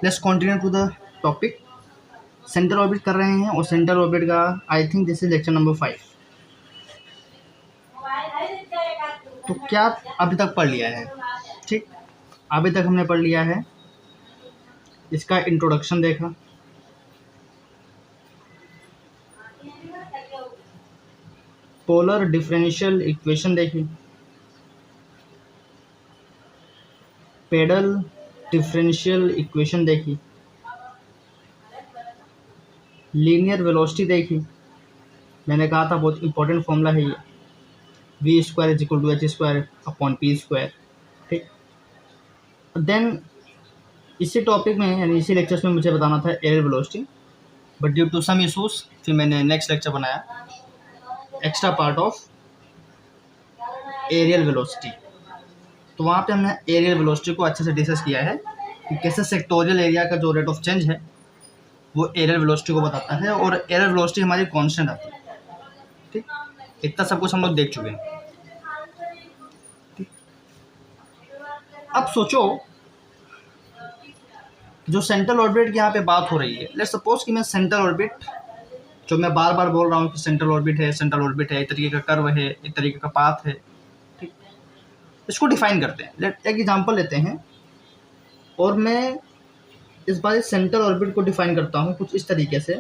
Let's continue to the topic. Central orbit कर रहे हैं और सेंट्रल ऑर्बिट का I think this is lecture number 5। तो क्या अभी तक पढ़ लिया है? ठीक, अभी तक हमने पढ़ लिया है, इसका इंट्रोडक्शन देखा, पोलर डिफरेंशियल इक्वेशन देखी, पेडल डिफरेंशियल इक्वेशन देखी, लीनियर वेलोसिटी देखी। मैंने कहा था बहुत इंपॉर्टेंट फॉर्मूला है ये, V square is equal to H square upon P square. ठीक, देन इसी टॉपिक में यानी इसी लेक्चर्स में मुझे बताना था areal velocity, but due to some issues फिर मैंने नेक्स्ट लेक्चर बनाया extra part of areal velocity. तो वहाँ पे हमने एरियल वेलोसिटी को अच्छे से डिस्कस किया है कि कैसे सेक्टोरियल एरिया का जो रेट ऑफ चेंज है वो एरियल वेलोसिटी को बताता है, और एरियल वेलोसिटी हमारी कांस्टेंट आती है। ठीक, इतना सब कुछ हम लोग देख चुके हैं। ठीक, अब सोचो जो सेंट्रल ऑर्बिट की यहाँ पे बात हो रही है, लेट्स सपोज कि मैं सेंट्रल ऑर्बिट, जो मैं बार बार बोल रहा हूँ कि सेंट्रल ऑर्बिट है, सेंट्रल ऑर्बिट है, एक तरीके का कर्व है, एक तरीके का पाथ है। ठीक, इसको डिफाइन करते हैं। लेट एक एग्जांपल लेते हैं, और मैं इस बार सेंट्रल ऑर्बिट को डिफाइन करता हूँ कुछ इस तरीके से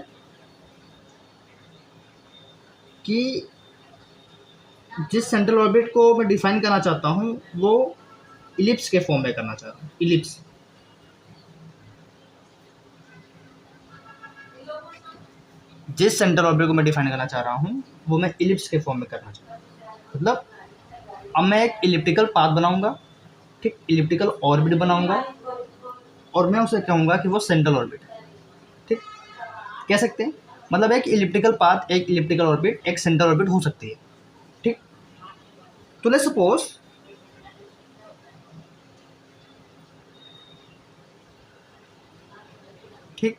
कि जिस सेंट्रल ऑर्बिट को मैं डिफाइन करना चाहता हूँ वो इलिप्स के फॉर्म में करना चाह रहा हूँ। इलिप्स, जिस सेंट्रल ऑर्बिट को मैं डिफाइन करना चाह रहा हूँ वो मैं इलिप्स के फॉर्म में करना चाह रहा हूँ। मतलब अब मैं एक इलिप्टिकल पाथ बनाऊंगा, ठीक, इलिप्टिकल ऑर्बिट बनाऊंगा, और मैं उसे कहूँगा कि वो सेंट्रल ऑर्बिट है। ठीक, कह सकते हैं मतलब एक इलिप्टिकल पाथ, एक इलिप्टिकल ऑर्बिट, एक सेंट्रल ऑर्बिट हो सकती है। ठीक, तो लेट्स सपोज ठीक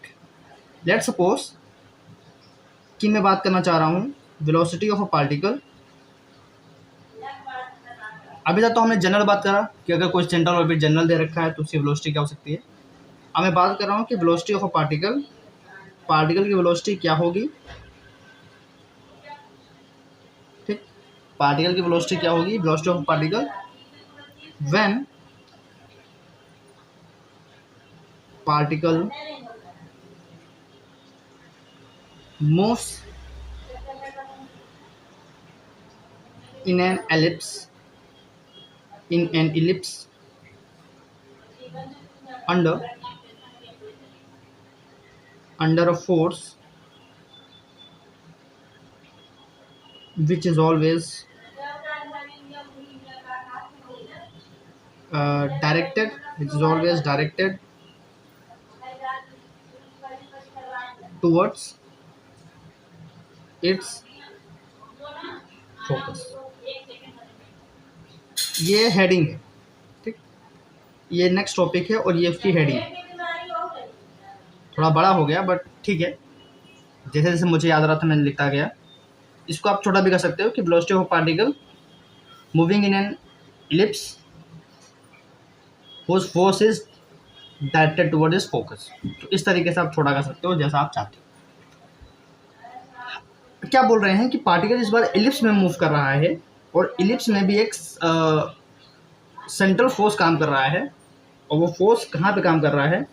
लेट्स सपोज कि मैं बात करना चाह रहा हूँ वेलोसिटी ऑफ अ पार्टिकल। अभी तक तो हमने जनरल बात करा कि अगर कोई सेंट्रल ऑर्बिट जनरल दे रखा है तो उसकी वेलोसिटी क्या हो सकती है। अब मैं बात कर रहा हूँ कि velocity of a particle, particle की वेलोसिटी क्या होगी। ठीक, पार्टिकल की वेलोसिटी क्या होगी, velocity of particle when particle moves in an ellipse, in an ellipse under a force which is always directed, which is always directed towards its focus। ये heading है। ठीक, ये नेक्स्ट टॉपिक है और ये उसकी हेडिंग है। थोड़ा बड़ा हो गया बट ठीक है, जैसे जैसे मुझे याद रहा था मैंने लिखता गया। इसको आप छोटा भी कर सकते हो कि velocity of particle moving in an ellipse whose force is directed toward is focus. तो इस तरीके से आप छोटा कर सकते हो जैसा आप चाहते हो। क्या बोल रहे हैं कि पार्टिकल इस बार इलिप्स में मूव कर रहा है, और इलिप्स में भी एक सेंट्रल फोर्स काम कर रहा है, और वो फोर्स कहाँ पे काम कर रहा है,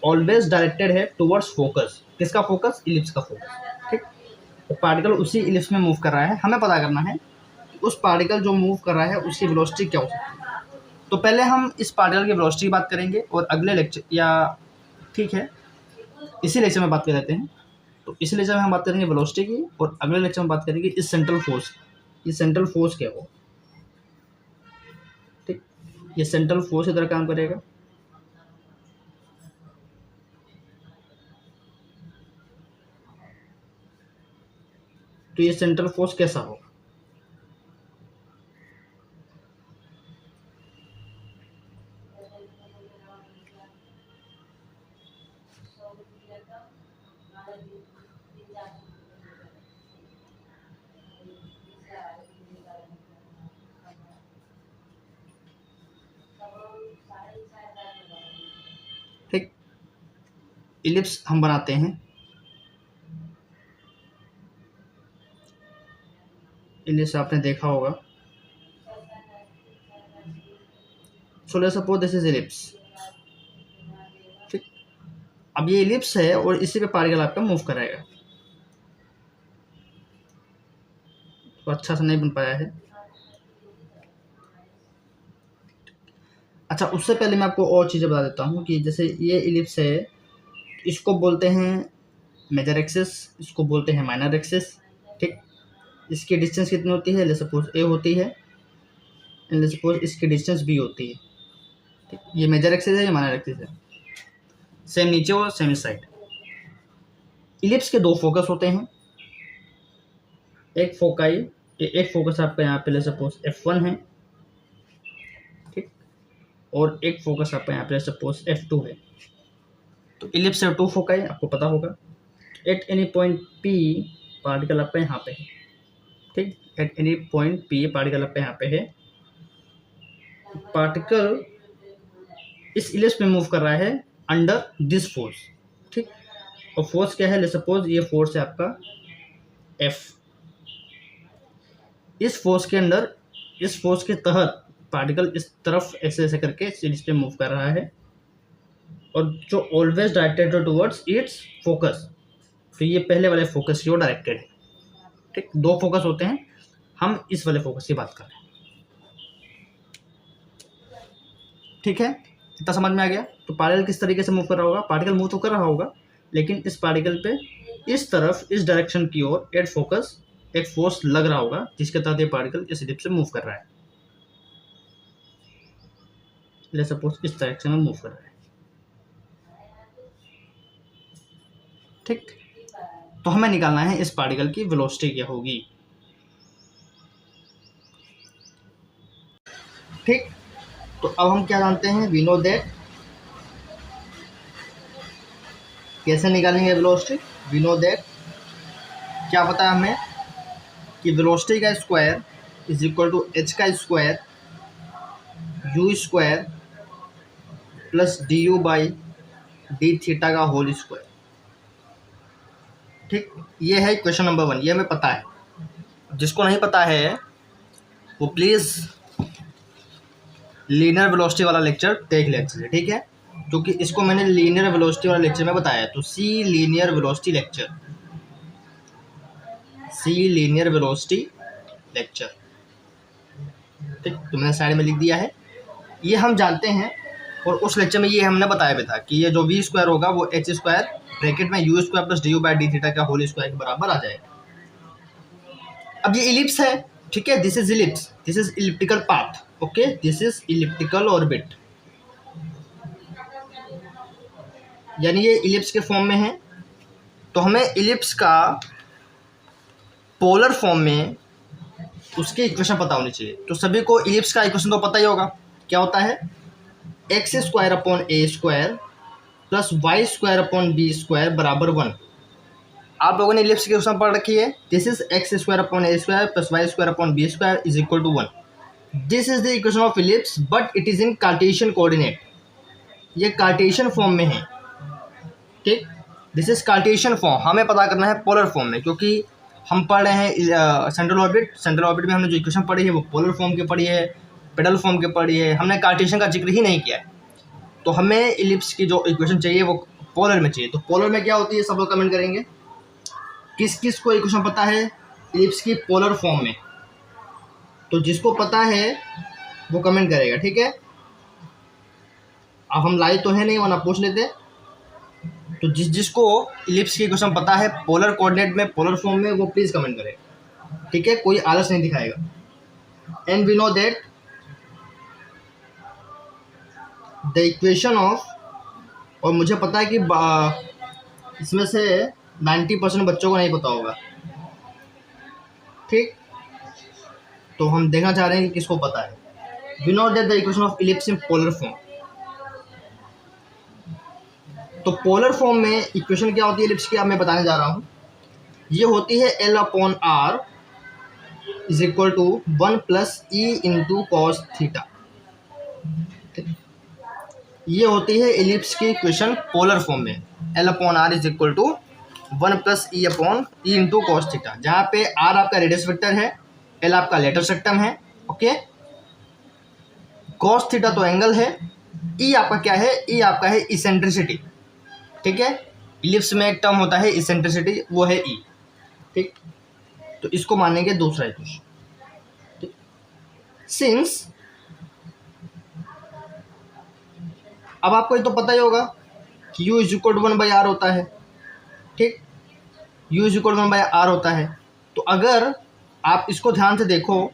ऑलवेज डायरेक्टेड है टुवर्ड्स फोकस। किसका फोकस, इलिप्स का फोकस। ठीक, तो पार्टिकल उसी इलिप्स में मूव कर रहा है। हमें पता करना है कि उस पार्टिकल जो मूव कर रहा है उसकी वेलोसिटी क्या हो सकती है। तो पहले हम इस पार्टिकल की वेलोसिटी की बात करेंगे, और अगले लेक्चर या ठीक है इसी लेक्चर में बात कर लेते हैं। तो इसी लेक्चर में हम बात करेंगे वेलोसिटी की, और अगले लेक्चर में बात करेंगे इस सेंट्रल फोर्स की। ये सेंट्रल फोर्स क्या हो, ठीक, ये सेंट्रल फोर्स इधर काम करेगा, तो ये सेंट्रल फोर्स कैसा होगा। ठीक, इलिप्स हम बनाते हैं, इलिप्स आपने देखा होगा। So let's suppose this is ellipse, ठीक। अब ये इलिप्स है और इसी पे पार्टिकल आपका मूव कराएगा। तो अच्छा से नहीं बन पाया है। अच्छा, उससे पहले मैं आपको और चीज़ें बता देता हूँ कि जैसे ये इलिप्स है, इसको बोलते हैं मेजर एक्सिस, इसको बोलते हैं माइनर एक्सिस, ठीक। इसकी डिस्टेंस कितनी होती है, लेट्स सपोज ए होती है, एंड लेट्स सपोज इसकी डिस्टेंस बी होती है, ठीक। ये मेजर एक्सिस है, ये माइनर एक्सिस है, सेम नीचे और सेम इस साइड। इलिप्स के दो फोकस होते हैं, एक फोकस आपका यहाँ पे लेट्स सपोज F1 है, ठीक, और एक फोकस आपका यहाँ पे लेट्स सपोज F2 है। तो इलिप्स से 2 फोकाई आपको पता होगा। At any point P particle आपका यहाँ पे है, ठीक। At any point P particle आपका यहाँ पे है। पार्टिकल इस इलिप्स में मूव कर रहा है अंडर दिस फोर्स, ठीक। और फोर्स क्या है, लेट्स सपोज ये फोर्स है आपका F। इस फोर्स के अंडर, इस फोर्स के तहत पार्टिकल इस तरफ ऐसे ऐसे करके इस पे मूव कर रहा है, और जो always directed towards it's focus. तो ये पहले वाले फोकस की ओर डायरेक्टेड है, ठीक। 2 फोकस होते हैं, हम इस वाले फोकस की बात कर रहे हैं, ठीक है। इतना समझ में आ गया। तो पार्टिकल किस तरीके से मूव कर रहा होगा, पार्टिकल मूव तो कर रहा होगा, लेकिन इस पार्टिकल पे इस तरफ, इस डायरेक्शन की ओर एट फोकस एक फोर्स लग रहा होगा, जिसके तहत ये पार्टिकल इस इलिप्स से मूव कर रहा है। लेट्स सपोज इस डायरेक्शन में मूव कर रहा है, ठीक। तो हमें निकालना है इस पार्टिकल की वेलोसिटी क्या होगी, ठीक। तो अब हम क्या जानते हैं, वी नो दैट, कैसे निकालेंगे वेलोसिटी, वी नो दैट, क्या पता है हमें कि वेलोसिटी का square is equal to h का square u square plus du by D theta का होल स्क्वायर, ठीक। ये है क्वेश्चन नंबर 1, ये हमें पता है। जिसको नहीं पता है वो प्लीज़ लीनियर वेलोसिटी वाला लेक्चर देख ले अच्छे से, ठीक है, क्योंकि इसको मैंने लीनियर वेलोसिटी वाला लेक्चर में बताया। तो सी लीनियर वेलोसिटी लेक्चर, सी लीनियर वेलोसिटी लेक्चर, ठीक। तो मैंने साइड में लिख दिया है, ये हम जानते हैं। और उस लेक्चर में ये हमने बताया भी था कि ये जो वी स्क्वायर होगा वो एच स्क्वायर ब्रैकेट में you square plus D u by D theta का होल स्क्वायर के बराबर आ जाएगा। अब ये इलिप्स है, ठीक है, this is ellipse, this is elliptical path, okay, this is elliptical orbit, यानी ये इलिप्स के फॉर्म में है। तो हमें इलिप्स का पोलर फॉर्म में उसकी इक्वेशन पता होनी चाहिए। तो सभी को इलिप्स का इक्वेशन तो पता ही होगा, क्या होता है, एक्स स्क्वायर अपॉन ए square plus Y square upon B square बराबर 1। आप लोगों ने इलिप्स की इक्वेशन पढ़ रखी है, this is X square upon A square plus Y square upon B square is equal to 1। This is the equation of ellipse but it is in Cartesian coordinate, ये Cartesian form में है, ठीक। This is Cartesian form, हमें पता करना है polar form में, क्योंकि हम पढ़ रहे हैं सेंट्रल ऑर्बिट। सेंट्रल ऑर्बिट में हमने जो इक्वेशन पढ़ी है वो पोलर फॉर्म की पढ़ी है, पेडल फॉर्म की पढ़ी है, हमने कार्टेशियन का जिक्र ही नहीं किया है। तो हमें इलिप्स की जो इक्वेशन चाहिए वो पोलर में चाहिए। तो पोलर में क्या होती है, सब लोग कमेंट करेंगे, किस किस को इक्वेशन पता है इलिप्स की पोलर फॉर्म में। तो जिसको पता है वो कमेंट करेगा, ठीक है। अब हम लाइव तो है नहीं, वरना पूछ लेते। तो जिसको इलिप्स की इक्वेशन पता है पोलर कोऑर्डिनेट में, पोलर फॉर्म में, वो प्लीज कमेंट करे, ठीक है, कोई आलस नहीं दिखाएगा। And we know that the equation of, और मुझे पता है कि इसमें से 90% बच्चों को नहीं पता होगा, ठीक। तो हम देखना चाह रहे हैं कि किसको पता है। We know that the equation of ellipse in polar form. तो पोलर फॉर्म में इक्वेशन क्या होती है इलिप्स की, अब मैं बताने जा रहा हूँ। ये होती है L upon R is equal to 1 plus E into cos theta. ये होती है इलिप्स की इक्वेशन पोलर फॉर्म में। L upon are is equal to 1 plus E upon E into cos theta, जहाँ पे आर आपका रेडियस वेक्टर है, L आपका लेटर सेक्टम है, ओके। कॉस थीटा तो एंगल है, ई आपका क्या है, ई आपका है इसेंट्रिसिटी, ठीक है। इलिप्स में एक टर्म होता है इसेंट्रिसिटी, वो है ई, ठीक। तो इसको मानेंगे दूसरा इक्वेशन। सिंस अब आपको ये तो पता ही होगा कि u is equal to 1/r होता है, ठीक। u is equal to 1/r होता है। तो अगर आप इसको ध्यान से देखो,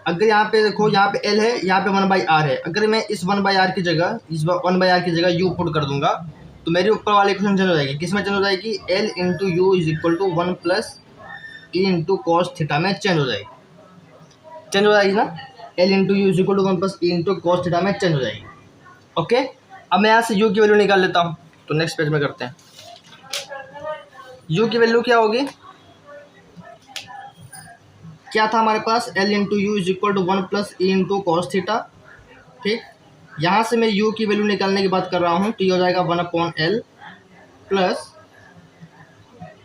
अगर यहाँ पे देखो, यहाँ पे l है, यहाँ पे 1/r है, अगर मैं इस 1/r की जगह, इस 1/r की जगह u पुट कर दूंगा तो मेरी ऊपर वाली इक्वेशन चेंज हो जाएगी। किस में चेंज हो जाएगी? l into U is equal to 1 plus E into cos theta में चेंज हो जाएगी, चेंज हो जाएगी ना। l into U is equal to 1 plus E into cos theta में चेंज हो जाएगी, ओके। अब मैं यहाँ से u की वैल्यू निकाल लेता हूँ, तो नेक्स्ट पेज में करते हैं। u की वैल्यू क्या होगी? क्या था हमारे पास? l into U is equal to 1 plus E into cos theta, ठीक। यहाँ से मैं u की वैल्यू निकालने की बात कर रहा हूँ, तो ये हो जाएगा 1 अपॉन एल प्लस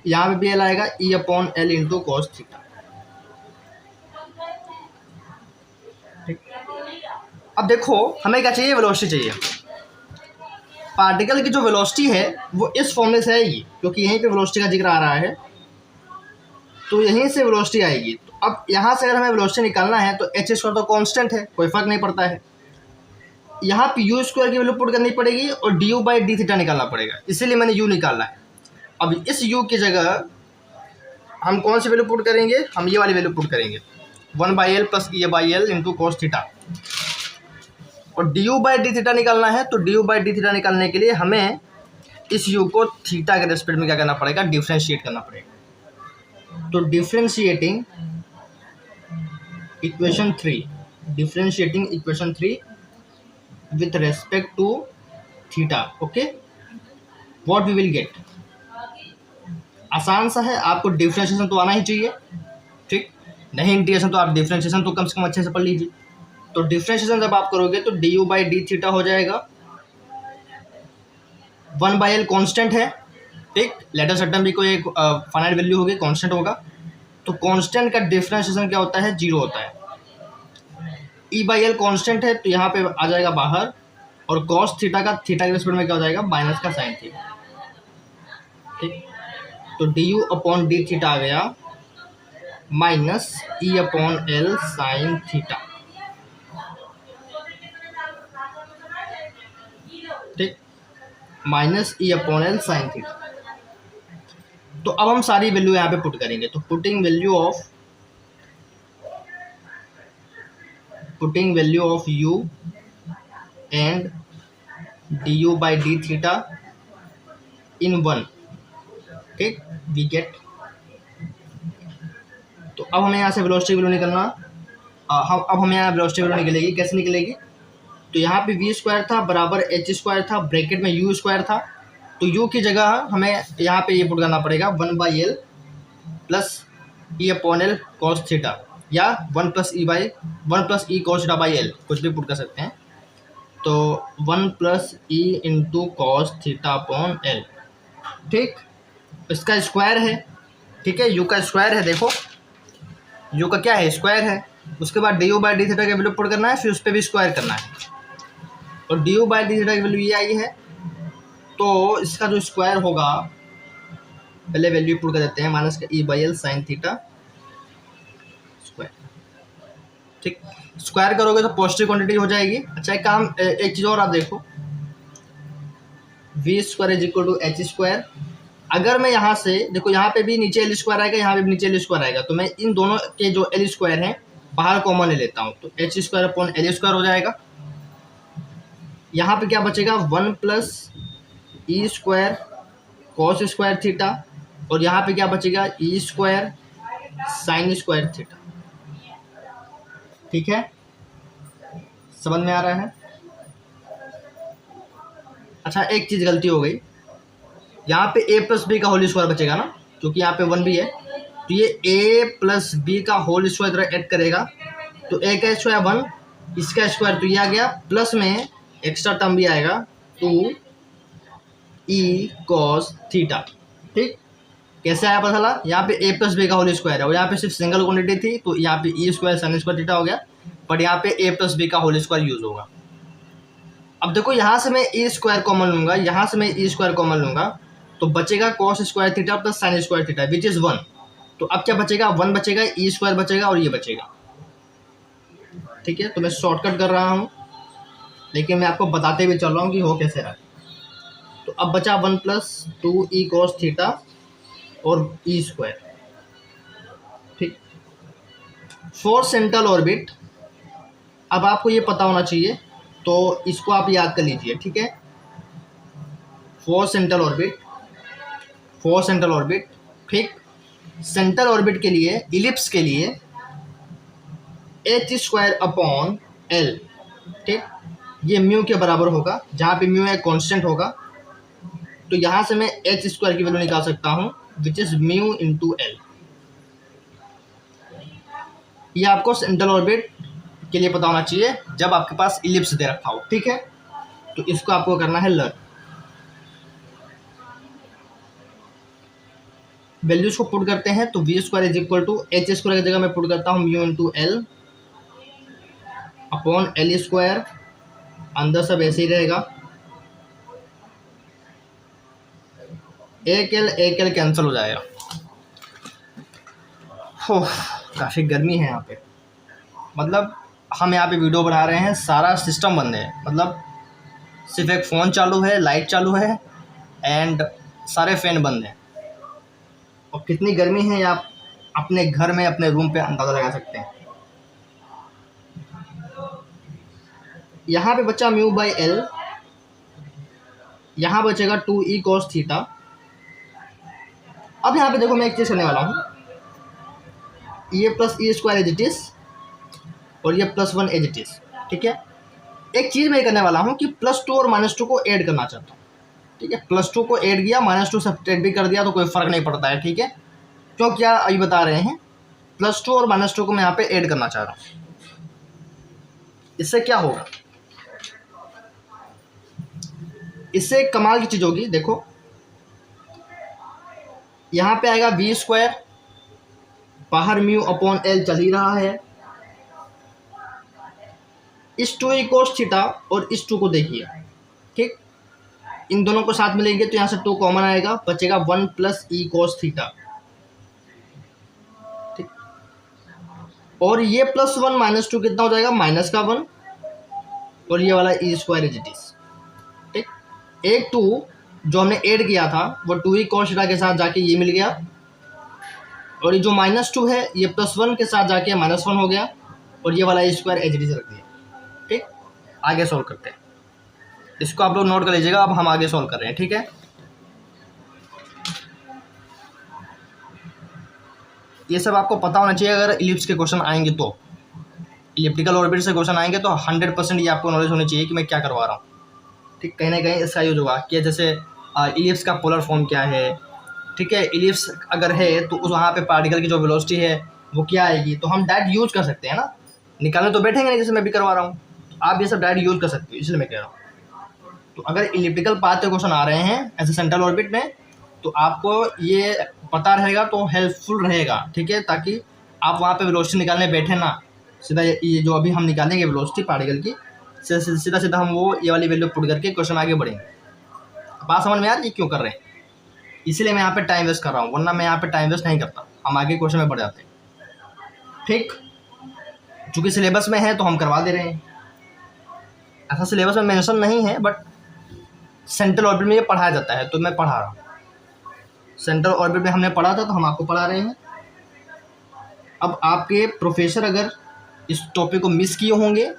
यहाँ पे भी एल आएगा, ई upon L into cos theta, ठीक। अब देखो हमें क्या चाहिए? वेलोसिटी चाहिए। पार्टिकल की जो वेलोसिटी है वो इस फॉर्मूले से आएगी, क्योंकि यहीं पे वेलोसिटी का जिक्र आ रहा है, तो यहीं से वेलोसिटी आएगी। तो अब यहाँ से अगर हमें वेलोसिटी निकालना है तो एच स्क्वायर तो कांस्टेंट है, कोई फर्क नहीं पड़ता है। यहाँ पे यू स्क्वायर की वैल्यू पुट करनी पड़ेगी और d u by D theta निकालना पड़ेगा, इसीलिए मैंने यू निकालना है। अब इस यू की जगह हम कौन सी वैल्यू पुट करेंगे? हम ये वाली वैल्यू पुट करेंगे, 1/l plus e by l into cos theta. और d u by D theta निकालना है, तो d u by D theta निकालने के लिए हमें इस यू को थीटा के रेस्पेक्ट में क्या करना पड़ेगा? डिफ्रेंशिएट करना पड़ेगा। तो differentiating equation 3, differentiating equation 3 with respect to theta, okay, what we will get? आसान सा है, आपको डिफ्रेंशिएशन तो आना ही चाहिए, ठीक। नहीं इंटीग्रेशन तो आप डिफ्रेंशिएशन तो कम से कम अच्छे से पढ़ लीजिए। तो डिफ्रेंशिएशन जब आप करोगे तो d u by D theta हो जाएगा, 1/l कांस्टेंट है, ठीक। लेटर सेक्टम भी कोई एक फाइनाइट वैल्यू होगी, कांस्टेंट होगा। तो कांस्टेंट का डिफ्रेंशिएशन क्या होता है? 0 होता है। e/l कांस्टेंट है, तो यहाँ पे आ जाएगा बाहर, और कॉस थीटा का थीटा के रेस्पेक्ट में क्या हो जाएगा? माइनस का साइन थीटा, ठीक। तो d u upon d theta आ गया minus e upon l sine theta, ठीक, minus e upon l sine theta. तो अब हम सारी वैल्यू यहाँ पे पुट करेंगे। तो putting value of u and d u by D theta in 1, ठीक, वी गेट। तो अब हमें यहाँ से वेलोसिटी वैल्यू निकलना, अब हमें यहाँ वेलोसिटी वैल्यू निकलेगी, कैसे निकलेगी? तो यहाँ पे वी स्क्वायर था बराबर एच स्क्वायर था, ब्रैकेट में यू स्क्वायर था, तो यू की जगह हमें यहाँ पे ये पुट करना पड़ेगा 1/l plus E upon L cos theta, या 1 plus e cos theta by L, कुछ भी पुट कर सकते हैं। तो 1 plus E into cos theta upon l, ठीक। इसका स्क्वायर है, ठीक है, यू का स्क्वायर है, देखो यू का क्या है? स्क्वायर है। उसके बाद D u by D theta की वैल्यू पुट करना है, फिर उस पर भी स्क्वायर करना है, और d u by D theta की वैल्यू ये आई है, तो इसका जो स्क्वायर होगा, पहले वैल्यू पुट कर देते हैं, माइनस का e by l sine theta square, ठीक। स्क्वायर करोगे तो पॉजिटिव क्वांटिटी हो जाएगी। अच्छा एक चीज़ और आप देखो, V square is equal to H square. अगर मैं यहाँ से देखो, यहाँ पे भी नीचे एल स्क्वायर आएगा, यहाँ पे भी नीचे एल स्क्वायर आएगा, तो मैं इन दोनों के जो एल स्क्वायर हैं बाहर कॉमन ले लेता हूँ, तो H square upon L square हो जाएगा। यहाँ पे क्या बचेगा? 1 plus E square cos square theta, और यहाँ पे क्या बचेगा? E square sine square theta, ठीक है, समझ में आ रहा है? अच्छा एक चीज़ गलती हो गई, यहाँ पे a प्लस बी का होल स्क्वायर बचेगा ना, क्योंकि यहाँ पे 1 भी है, तो ये a प्लस बी का होल स्क्वायर इधर ऐड करेगा, तो a का स्क्वायर 1, इसका स्क्वायर तो ये आ गया, प्लस में एक्स्ट्रा टर्म भी आएगा 2 ई कॉस थीटा। ठीक, कैसे आया पता चला? यहाँ पे ए प्लस बी का होल स्क्वायर है और यहाँ पे सिर्फ सिंगल क्वांटिटी थी तो यहाँ पे E square sine square theta हो गया, बट यहाँ पे ए प्लस बी का होल स्क्वायर यूज होगा। अब देखो यहाँ से मैं ए स्क्वायर कॉमन लूंगा, यहाँ से मैं ई स्क्वायर कॉमन लूंगा, तो बचेगा cos square theta plus sine square theta which is 1। तो अब क्या बचेगा? 1 बचेगा, ई स्क्वायर बचेगा और ये बचेगा। ठीक है, तो मैं शॉर्टकट कर रहा हूँ, लेकिन मैं आपको बताते हुए चल रहा हूँ कि हो कैसे रहा है। तो अब बचा 1 प्लस 2 ई कॉस थीटा और ई स्क्वायर। ठीक, फॉर सेंट्रल ऑर्बिट, अब आपको ये पता होना चाहिए तो इसको आप याद कर लीजिए। ठीक है, for central orbit, for central orbit, ठीक, सेंट्रल ऑर्बिट के लिए, इलिप्स के लिए एच स्क्वायर अपॉन एल, ठीक, ये म्यू के बराबर होगा, जहाँ पे म्यू एक कांस्टेंट होगा। तो यहाँ से मैं एच स्क्वायर की वैल्यू निकाल सकता हूँ which is mu into L. ये आपको सेंट्रल ऑर्बिट के लिए पता होना चाहिए जब आपके पास इलिप्स दे रखा हो। ठीक है, तो इसको आपको करना है लर्न। वैल्यूज को पुट करते हैं तो V square is equal to H square की जगह मैं पुट करता हूँ mu into L upon L square, अंदर सब ऐसे ही रहेगा, एक एल कैंसिल हो जाएगा। काफ़ी गर्मी है यहाँ पे, मतलब हम यहाँ पे वीडियो बना रहे हैं, सारा सिस्टम बंद है, मतलब सिर्फ एक फ़ोन चालू है, लाइट चालू है एंड सारे फैन बंद हैं। और कितनी गर्मी है आप अपने घर में, अपने रूम पे अंदाज़ा लगा सकते हैं। यहाँ पे बचा म्यू बाई एल, यहाँ बचेगा 2 ई कॉस थीटा। अब यहाँ पे देखो मैं एक चीज़ करने वाला हूँ, ये plus E square as it is और ये प्लस 1 एज इट इज। ठीक है, एक चीज़ मैं करने वाला हूँ कि +2 और -2 को ऐड करना चाहता हूँ। ठीक है, +2 को ऐड किया, -2 सब्ट्रैक्ट भी कर दिया तो कोई फ़र्क नहीं पड़ता है। ठीक है, क्यों क्या अभी बता रहे हैं, +2 और -2 को मैं यहाँ पे ऐड करना चाह रहा हूँ। इससे क्या होगा? इससे एक कमाल की चीज़ होगी। देखो यहाँ पे आएगा वी स्क्वायर, बाहर म्यू अपॉन एल चल ही रहा है, इस 2 ई कोस थीटा और इस 2 को देखिए। ठीक, इन दोनों को साथ में लेंगे तो यहाँ से 2 कॉमन आएगा, बचेगा 1 प्लस ई कोस थीटा। ठीक, और ये +1 -2 कितना हो जाएगा? -1 और ये वाला E square is it is. ठीक, एक 2 जो हमने ऐड किया था वो 2 ई कोस थीटा के साथ जाके ये मिल गया, और ये जो -2 है ये +1 के साथ जाके -1 हो गया, और ये वाला ई स्क्वायर एज इट इज रख दिया। ठीक, आगे सॉल्व करते हैं, इसको आप लोग नोट कर लीजिएगा। अब हम आगे सॉल्व कर रहे हैं। ठीक है, ये सब आपको पता होना चाहिए अगर इलिप्स के क्वेश्चन आएंगे तो, इलिप्टिकल ऑर्बिट से क्वेश्चन आएंगे तो 100% ये आपको नॉलेज होनी चाहिए कि मैं क्या करवा रहा हूँ। ठीक, कहीं ना कहीं इसका यूज होगा कि जैसे इलिप्स का पोलर फॉर्म क्या है। ठीक है, इलिप्स अगर है तो उस वहाँ पे पार्टिकल की जो वेलोसिटी है वो क्या आएगी, तो हम डायरेक्ट यूज कर सकते हैं ना, निकालने तो बैठेंगे नहीं, जैसे मैं भी करवा रहा हूँ। आप ये सब डायरेक्ट यूज कर सकते हो, इसलिए मैं कह रहा हूँ। तो अगर इलिप्टिकल पाथ के क्वेश्चन आ रहे हैं ऐसे सेंट्रल ऑर्बिट में तो आपको ये पता रहेगा तो हेल्पफुल रहेगा। ठीक है, ताकि आप वहाँ पे वेलोसिटी निकालने बैठे ना, सीधा ये जो अभी हम निकालेंगे वेलोसिटी पार्टिकल की, सीधा सीधा हम वो ये वाली वैल्यू पुट करके क्वेश्चन आगे बढ़ेंगे। बात समझ में यार ये क्यों कर रहे हैं? इसलिए मैं यहाँ पे टाइम वेस्ट कर रहा हूँ, वरना मैं यहाँ पे टाइम वेस्ट नहीं करता, हम आगे क्वेश्चन में बढ़ जाते हैं। ठीक, चूँकि सिलेबस में है तो हम करवा दे रहे हैं। ऐसा सिलेबस में मेंशन नहीं है बट सेंट्रल ऑर्बिट में ये पढ़ाया जाता है तो मैं पढ़ा रहा हूँ। सेंट्रल ऑर्बिट में हमने पढ़ा था तो हम आपको पढ़ा रहे हैं। अब आपके प्रोफेसर अगर इस टॉपिक को मिस किए होंगे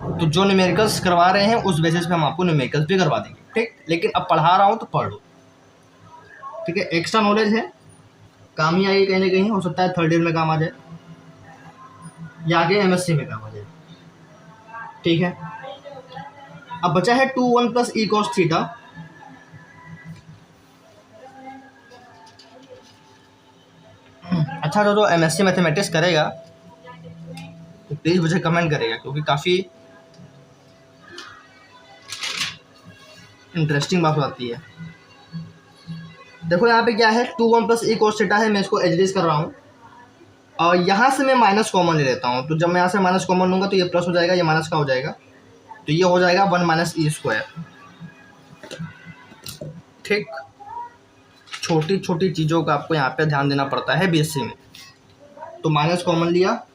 तो जो न्यूमेरिकल्स करवा रहे हैं उस बेसिस पे हम आपको न्यूमेरिकल्स भी करवा देंगे। ठीक, लेकिन अब पढ़ा रहा हूँ तो पढ़ लो। ठीक है, एक्स्ट्रा नॉलेज है, काम ही आएगी कहीं ना कहीं, हो सकता है 3rd ईयर में काम आ जाए या आगे MSc में काम आ जाए। ठीक है, अब बचा है 2 1 प्लस ई कॉस थीटा। अच्छा, जो MSc मैथमेटिक्स करेगा तो प्लीज़ मुझे कमेंट करेगा, क्योंकि काफ़ी इंटरेस्टिंग बात आती है। देखो यहाँ पे क्या है, 2 1 प्लस ई कोस थीटा है, मैं इसको एजरीज कर रहा हूँ और यहाँ से मैं माइनस कॉमन ले लेता हूँ। तो जब मैं यहाँ से माइनस कॉमन लूँगा तो ये प्लस हो जाएगा, ये माइनस का हो जाएगा, तो ये हो जाएगा 1 माइनस ई स्क्वायर। ठीक, छोटी छोटी चीज़ों का आपको यहाँ पे ध्यान देना पड़ता है बीएससी में। तो माइनस कॉमन लिया,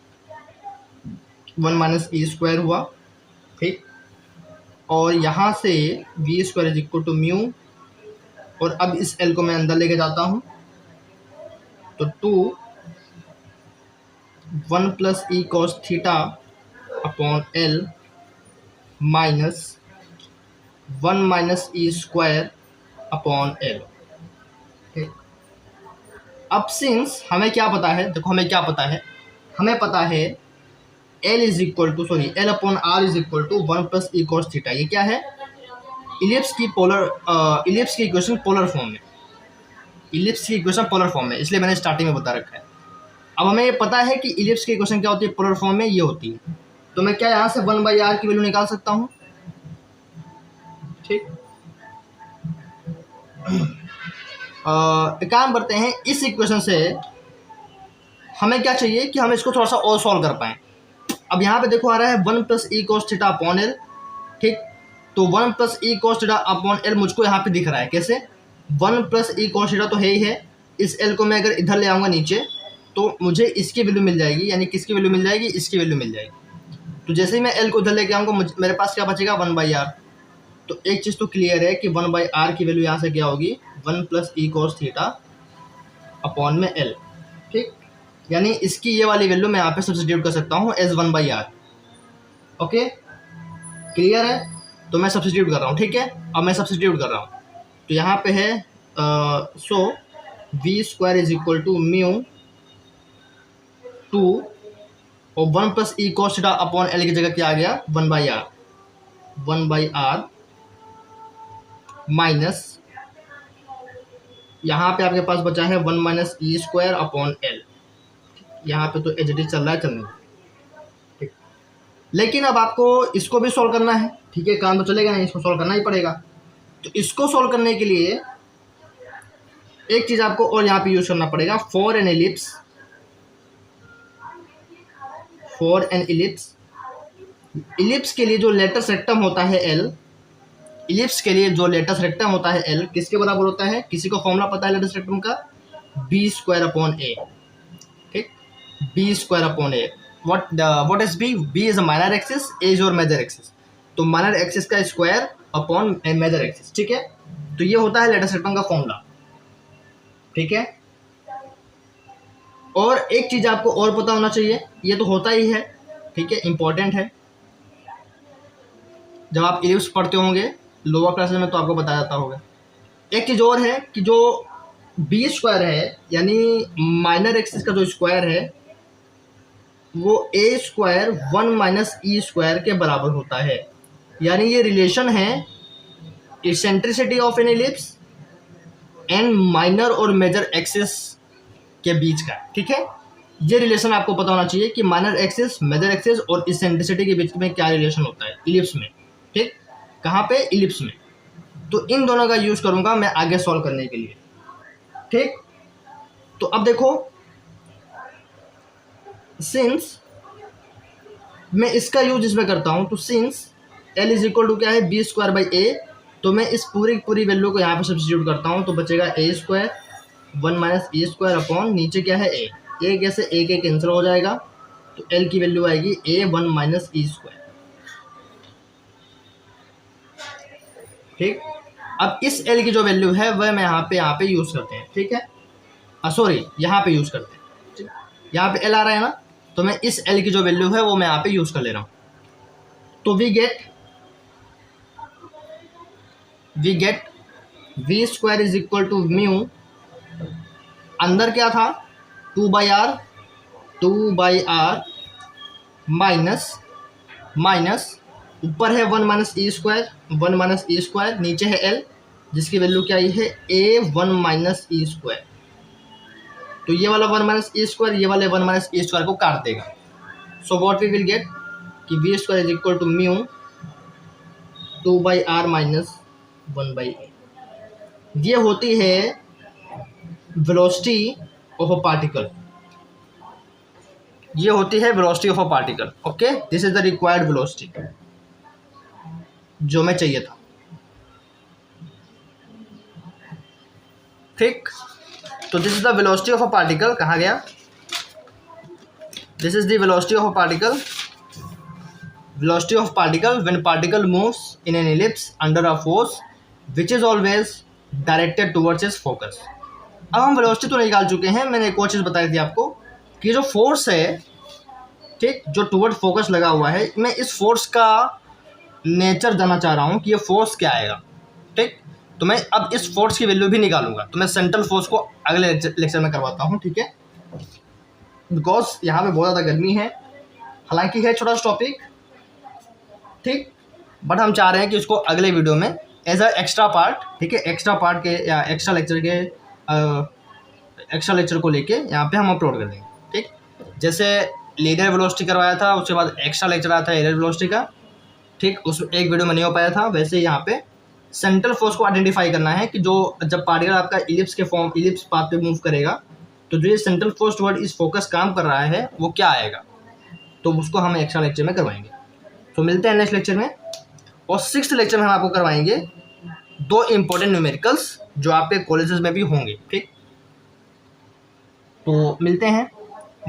1 माइनस ई स्क्वायर हुआ। ठीक, और यहाँ से v square is equal to mu, और अब इस एल को मैं अंदर लेके जाता हूँ, तो 1 plus e cos theta upon l minus 1 minus e square upon l. ठीक, अब सिंस हमें क्या पता है, देखो हमें क्या पता है, हमें पता है l is equal to l upon are is equal to 1 plus e cos theta. ये क्या है, इलिप्स की इलिप्स की इक्वेशन पोलर फॉर्म में, इलिप्स की इक्वेशन पोलर फॉर्म में, इसलिए मैंने स्टार्टिंग में बता रखा है। अब हमें ये पता है कि इलिप्स की इक्वेशन क्या होती है, पोलर फॉर्म में ये होती है। तो मैं क्या यहाँ से 1/r की वैल्यू निकाल सकता हूँ। ठीक, एक काम करते हैं, इस इक्वेशन से हमें क्या चाहिए कि हम इसको थोड़ा सा और सॉल्व कर पाएँ। अब यहाँ पे देखो आ रहा है 1 plus e cos theta upon l. ठीक, तो 1 plus e cos theta upon L मुझको यहाँ पे दिख रहा है। कैसे, 1 प्लस ई कॉस थीटा तो है ही है, इस एल को मैं अगर इधर ले आऊँगा नीचे तो मुझे इसकी वैल्यू मिल जाएगी, यानी किसकी वैल्यू मिल जाएगी, इसकी वैल्यू मिल जाएगी। तो जैसे ही मैं एल को इधर लेके आऊँगा मेरे पास क्या बचेगा, 1/r। तो एक चीज़ तो क्लियर है कि 1/r की वैल्यू यहाँ से क्या होगी, 1 plus e cos theta upon में एल। ठीक, यानी इसकी ये वाली वैल्यू मैं यहाँ पे सब्स्टिट्यूट कर सकता हूँ एज 1/r। ओके, क्लियर है, तो मैं सब्स्टिट्यूट कर रहा हूँ। ठीक है, अब मैं सब्स्टिट्यूट कर रहा हूँ, तो यहाँ पे है so v square is equal to mu 2 और 1 plus e cos theta upon l की जगह क्या आ गया, 1/r माइनस यहाँ पे आपके पास बचा है 1 minus e square upon L. यहाँ पे तो एच डी चल रहा है, चलने। ठीक, लेकिन अब आपको इसको भी सॉल्व करना है। ठीक है, काम तो चलेगा नहीं, इसको सॉल्व करना ही पड़ेगा। तो इसको सॉल्व करने के लिए एक चीज़ आपको और यहाँ पे यूज करना पड़ेगा, फॉर एन इलिप्स, इलिप्स के लिए जो लेटेस्ट रेक्टम होता है एल, इलिप्स के लिए जो लेटेस्ट रेक्टम होता है एल किसके बराबर होता है, किसी को फॉर्मूला पता है लेटेस्ट रेक्टम का, बी स्क्वायर अपॉन ए। ठीक, b square upon a, what is b, b is a minor axis, a is your major axis, तो माइनर एक्सिस का स्क्वायर अपॉन मेजर एक्सिस। ठीक है, तो ये होता है लेटेस्ट रेक्टम का फॉर्मूला। ठीक है, और एक चीज़ आपको और पता होना चाहिए, ये तो होता ही है, ठीक है, इंपॉर्टेंट है, जब आप इलिप्स पढ़ते होंगे लोअर क्लासेस में तो आपको बताया जाता होगा। एक चीज़ और है कि जो बी स्क्वायर है, यानी माइनर एक्सिस का जो स्क्वायर है, वो ए स्क्वायर 1 माइनस ई स्क्वायर के बराबर होता है। यानी ये रिलेशन है eccentricity of N ellipse and minor और मेजर एक्सिस के बीच का। ठीक है, ये रिलेशन आपको पता होना चाहिए कि माइनर एक्सिस, मेजर एक्सिस और इसेंट्रिसिटी के बीच में क्या रिलेशन होता है इलिप्स में। ठीक, कहाँ पे, इलिप्स में। तो इन दोनों का यूज करूंगा मैं आगे सॉल्व करने के लिए। ठीक, तो अब देखो, सिंस मैं इसका यूज इसमें करता हूं, तो since l is equal to क्या है, बी स्क्वायर बाई ए, तो मैं इस पूरी वैल्यू को यहाँ पे सब्स्टिट्यूट करता हूँ, तो बचेगा ए square 1 minus e square upon नीचे क्या है ए कैसे, ए के कैंसिल हो जाएगा, तो एल की वैल्यू आएगी ए 1 माइनस ई स्क्वायर। ठीक, अब इस एल की जो वैल्यू है वह मैं यहाँ पे यूज करते हैं। ठीक है, सॉरी, यहाँ पे यूज करते हैं। ठीक, यहाँ पे एल आ रहा है ना, तो मैं इस एल की जो वैल्यू है वो मैं यहाँ पे यूज कर ले रहा हूँ। तो we get v square is equal to mu, अंदर क्या था 2/r माइनस ऊपर है 1 माइनस ई स्क्वायर, नीचे है एल जिसकी वैल्यू क्या आई है ए 1 माइनस ई स्क्वायर। तो ये वाला 1 माइनस ई स्क्वायर ये वाले 1 माइनस ई स्क्वायर को काट देगा। So what we will get कि v square is equal to mu 2/r minus 1/a। ये होती है वेलोसिटी ऑफ अ पार्टिकल, ये होती है velocity of a particle. Okay, this is the required velocity जो मैं चाहिए था। ठीक, तो this is the velocity of a particle, कहा गया this is the velocity of a particle, velocity of particle when particle moves in an ellipse under a force which is always directed towards its focus। अब हम velocity तो निकाल चुके हैं, मैंने एक और चीज़ बताई थी आपको कि जो फोर्स है, ठीक, जो टुवर्ड फोकस लगा हुआ है, मैं इस फोर्स का नेचर जानना चाह रहा हूँ कि ये फोर्स क्या आएगा। ठीक, तो मैं अब इस फोर्स की वैल्यू भी निकालूंगा, तो मैं सेंट्रल फोर्स को अगले लेक्चर में करवाता हूँ। ठीक है, बिकॉज यहाँ पे बहुत ज़्यादा गर्मी है, हालांकि है छोटा सा टॉपिक, ठीक, बट हम चाह रहे हैं कि उसको अगले वीडियो में एज अ एक्स्ट्रा पार्ट, ठीक है, एक्स्ट्रा पार्ट के या एक्स्ट्रा लेक्चर को लेके यहाँ पे हम अपलोड कर देंगे। ठीक, जैसे लीनियर वेलोसिटी करवाया था, उसके बाद एक्स्ट्रा लेक्चर आया था एरियर वेलोसिटी का, ठीक, उस एक वीडियो में नहीं हो पाया था। वैसे यहाँ पे सेंट्रल फोर्स को आइडेंटिफाई करना है कि जो जब पार्टिकल आपका इलिप्स पाथ पे मूव करेगा तो जो ये सेंट्रल फोर्स टुवर्ड इस फोकस काम कर रहा है वो क्या आएगा, तो उसको हम एक्स्ट्रा लेक्चर में करवाएंगे। तो मिलते हैं नेक्स्ट लेक्चर में, और 6th लेक्चर में हम आपको करवाएंगे 2 इंपॉर्टेंट न्यूमेरिकल्स जो आपके कॉलेजेस में भी होंगे। ठीक, तो मिलते हैं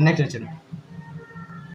नेक्स्ट लेक्चर में।